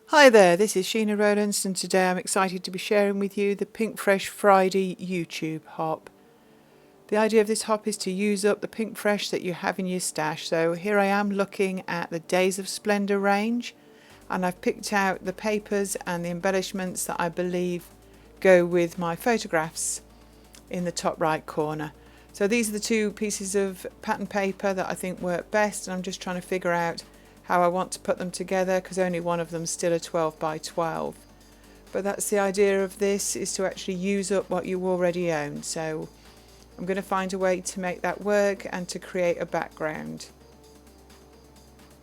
Hi there, this is Sheena Rowlands and today I'm excited to be sharing with you the Pinkfresh Friday YouTube hop. The idea of this hop is to use up the Pinkfresh that you have in your stash. So here I am looking at the Days of Splendor range, and I've picked out the papers and the embellishments that I believe go with my photographs in the top right corner. So these are the two pieces of pattern paper that I think work best, and I'm just trying to figure out how I want to put them together because only one of them's still a 12 by 12. But that's the idea of this, is to actually use up what you already own. So I'm going to find a way to make that work and to create a background.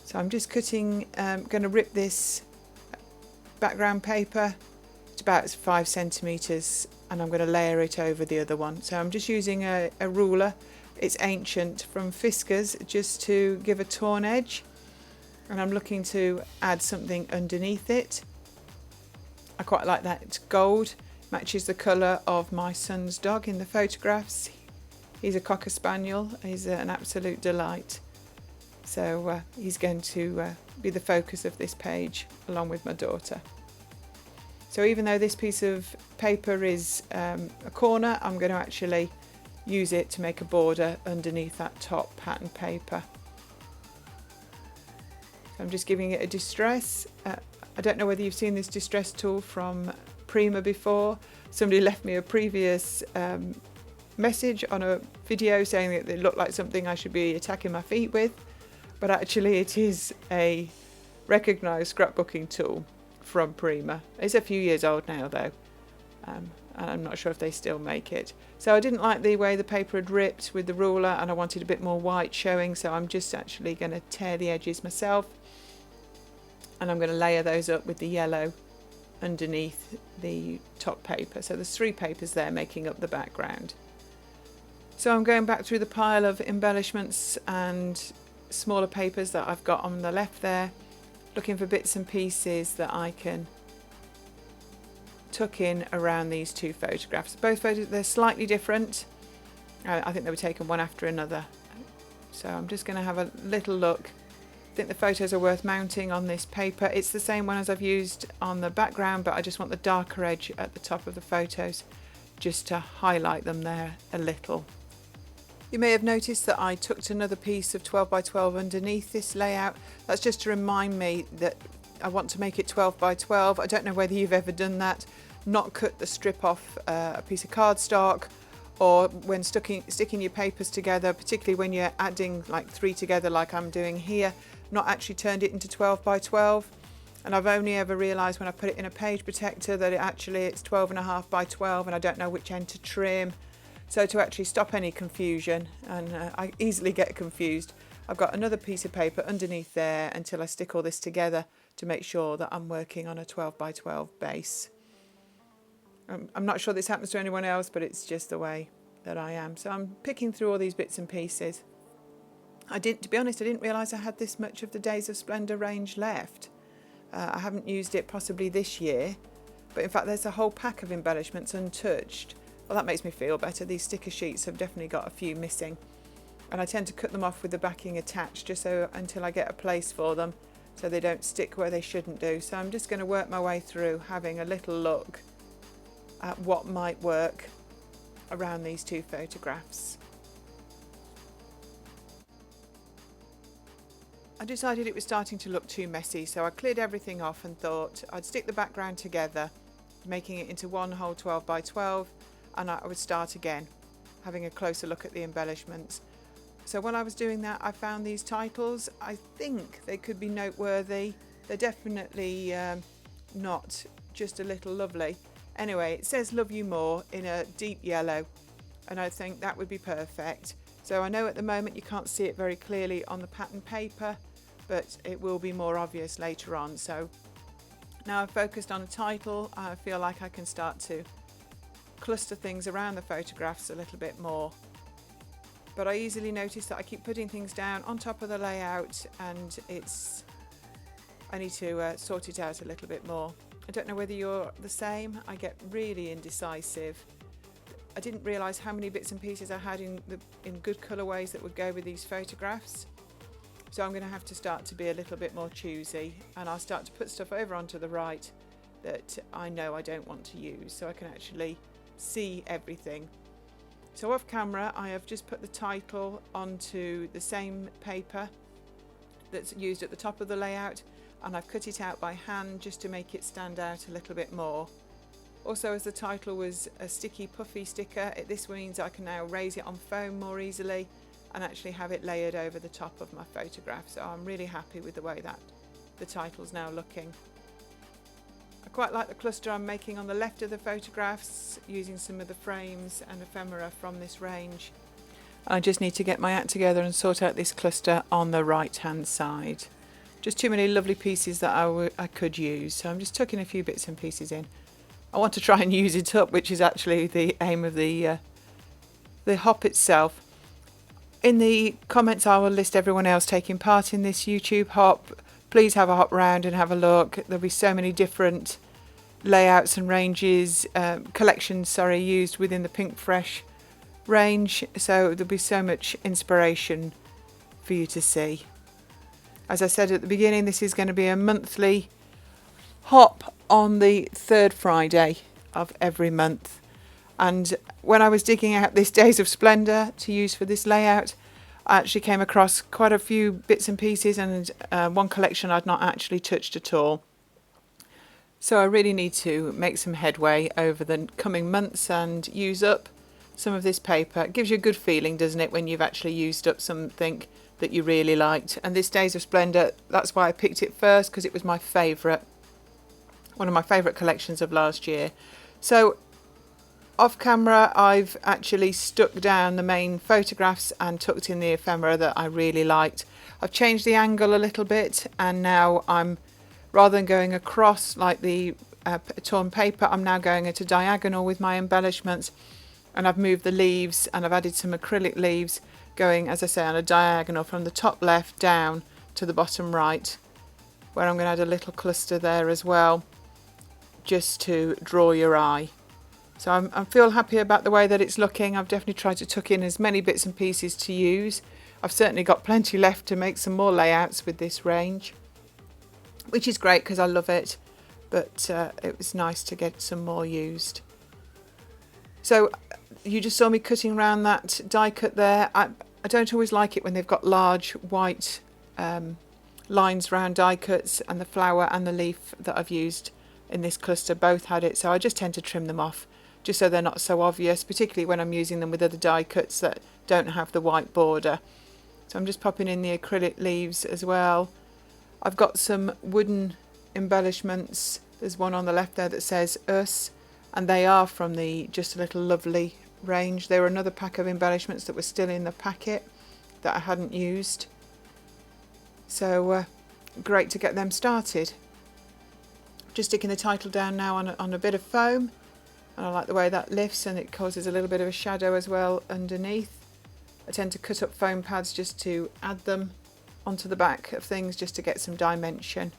So I'm just cutting, going to rip this background paper. It's about 5 centimeters, and I'm going to layer it over the other one. So I'm just using a ruler. It's ancient from Fiskars, just to give a torn edge. And I'm looking to add something underneath it. I quite like that. It's gold, matches the colour of my son's dog in the photographs. He's a Cocker Spaniel. He's an absolute delight. So he's going to be the focus of this page along with my daughter. So even though this piece of paper is a corner, I'm going to actually use it to make a border underneath that top pattern paper. I'm just giving it a distress. I don't know whether you've seen this distress tool from Prima before. Somebody left me a previous message on a video saying that it looked like something I should be attacking my feet with, but actually it is a recognised scrapbooking tool from Prima. It's a few years old now though, and I'm not sure if they still make it. So I didn't like the way the paper had ripped with the ruler, and I wanted a bit more white showing, so I'm just actually going to tear the edges myself. And I'm going to layer those up with the yellow underneath the top paper. So there's 3 papers there making up the background. So I'm going back through the pile of embellishments and smaller papers that I've got on the left there, looking for bits and pieces that I can tuck in around these 2 photographs. Both photos, they're slightly different. I think they were taken one after another. So I'm just going to have a little look. I think the photos are worth mounting on this paper. It's the same one as I've used on the background, but I just want the darker edge at the top of the photos just to highlight them there a little. You may have noticed that I tucked another piece of 12 by 12 underneath this layout. That's just to remind me that I want to make it 12 by 12. I don't know whether you've ever done that, not cut the strip off a piece of cardstock, or when sticking your papers together, particularly when you're adding like 3 together like I'm doing here, not actually turned it into 12 by 12. And I've only ever realised when I put it in a page protector that it's 12.5 by 12, and I don't know which end to trim. So to actually stop any confusion, and I easily get confused, I've got another piece of paper underneath there until I stick all this together to make sure that I'm working on a 12 by 12 base. I'm not sure this happens to anyone else, but it's just the way that I am. So I'm picking through all these bits and pieces. To be honest, I didn't realise I had this much of the Days of Splendor range left. I haven't used it possibly this year, but in fact there's a whole pack of embellishments untouched. Well, that makes me feel better. These sticker sheets have definitely got a few missing, and I tend to cut them off with the backing attached just so until I get a place for them so they don't stick where they shouldn't do. So I'm just going to work my way through having a little look at what might work around these 2 photographs. I decided it was starting to look too messy, so I cleared everything off and thought I'd stick the background together, making it into one whole 12 by 12, and I would start again, having a closer look at the embellishments. So while I was doing that, I found these titles. I think they could be noteworthy. They're definitely not just a little lovely. Anyway, it says "Love You More" in a deep yellow, and I think that would be perfect. So I know at the moment you can't see it very clearly on the pattern paper, but it will be more obvious later on. So now I've focused on a title, I feel like I can start to cluster things around the photographs a little bit more. But I easily notice that I keep putting things down on top of the layout, and I need to sort it out a little bit more. I don't know whether you're the same. I get really indecisive. I didn't realise how many bits and pieces I had in good colourways that would go with these photographs. So I'm going to have to start to be a little bit more choosy, and I'll start to put stuff over onto the right that I know I don't want to use, so I can actually see everything. So off camera I have just put the title onto the same paper that's used at the top of the layout, and I've cut it out by hand just to make it stand out a little bit more. Also, as the title was a sticky puffy sticker, this means I can now raise it on foam more easily and actually have it layered over the top of my photograph. So I'm really happy with the way that the title's now looking. I quite like the cluster I'm making on the left of the photographs, using some of the frames and ephemera from this range. I just need to get my act together and sort out this cluster on the right hand side. Just too many lovely pieces that I could use, so I'm just tucking a few bits and pieces in. I want to try and use it up, which is actually the aim of the hop itself. In the comments I will list everyone else taking part in this YouTube hop. Please have a hop round and have a look. There'll be so many different layouts and ranges, collections used within the Pinkfresh range, so there'll be so much inspiration for you to see. As I said at the beginning, this is going to be a monthly hop on the third Friday of every month. And when I was digging out this Days of Splendour to use for this layout, I actually came across quite a few bits and pieces, and one collection I'd not actually touched at all. So I really need to make some headway over the coming months and use up some of this paper. It gives you a good feeling, doesn't it, when you've actually used up something that you really liked. And this Days of Splendour, that's why I picked it first, because it was my favourite, one of my favourite collections of last year. So off camera I've actually stuck down the main photographs and tucked in the ephemera that I really liked. I've changed the angle a little bit, and now I'm, rather than going across like the torn paper, I'm now going at a diagonal with my embellishments, and I've moved the leaves and I've added some acrylic leaves going, as I say, on a diagonal from the top left down to the bottom right, where I'm going to add a little cluster there as well, just to draw your eye. So I feel happy about the way that it's looking. I've definitely tried to tuck in as many bits and pieces to use. I've certainly got plenty left to make some more layouts with this range, which is great because I love it, but it was nice to get some more used. So you just saw me cutting around that die cut there. I don't always like it when they've got large white lines around die cuts, and the flower and the leaf that I've used in this cluster both had it, so I just tend to trim them off just so they're not so obvious, particularly when I'm using them with other die cuts that don't have the white border. So I'm just popping in the acrylic leaves as well. I've got some wooden embellishments. There's one on the left there that says Us, and they are from the Just a Little Lovely range. They were another pack of embellishments that were still in the packet that I hadn't used. So great to get them started. Just sticking the title down now on a bit of foam, and I like the way that lifts, and it causes a little bit of a shadow as well underneath. I tend to cut up foam pads just to add them onto the back of things, just to get some dimension.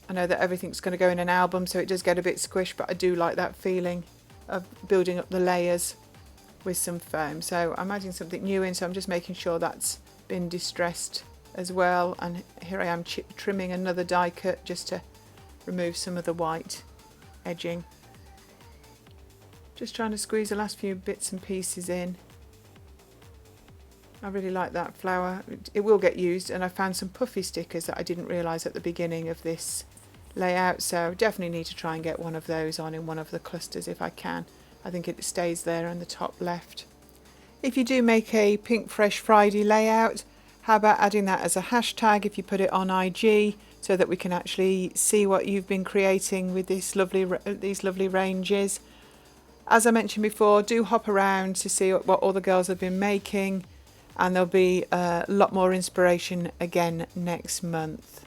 I know that everything's going to go in an album, so it does get a bit squished, but I do like that feeling of building up the layers with some foam. So I'm adding something new in, so I'm just making sure that's been distressed as well. And here I am trimming another die cut just to remove some of the white edging. Just trying to squeeze the last few bits and pieces in. I really like that flower. It will get used, and I found some puffy stickers that I didn't realise at the beginning of this layout, so definitely need to try and get one of those on in one of the clusters if I can. I think it stays there in the top left. If you do make a Pinkfresh Friday layout, how about adding that as a hashtag if you put it on IG, so that we can actually see what you've been creating with these lovely ranges. As I mentioned before, do hop around to see what all the girls have been making, and there'll be a lot more inspiration again next month.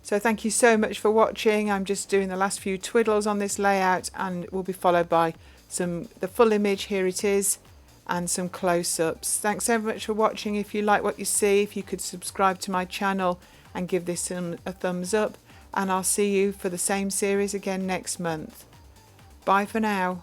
So thank you so much for watching. I'm just doing the last few twiddles on this layout, and it will be followed by the full image, here it is, and some close-ups. Thanks so much for watching. If you like what you see, if you could subscribe to my channel and give this a thumbs up, and I'll see you for the same series again next month. Bye for now.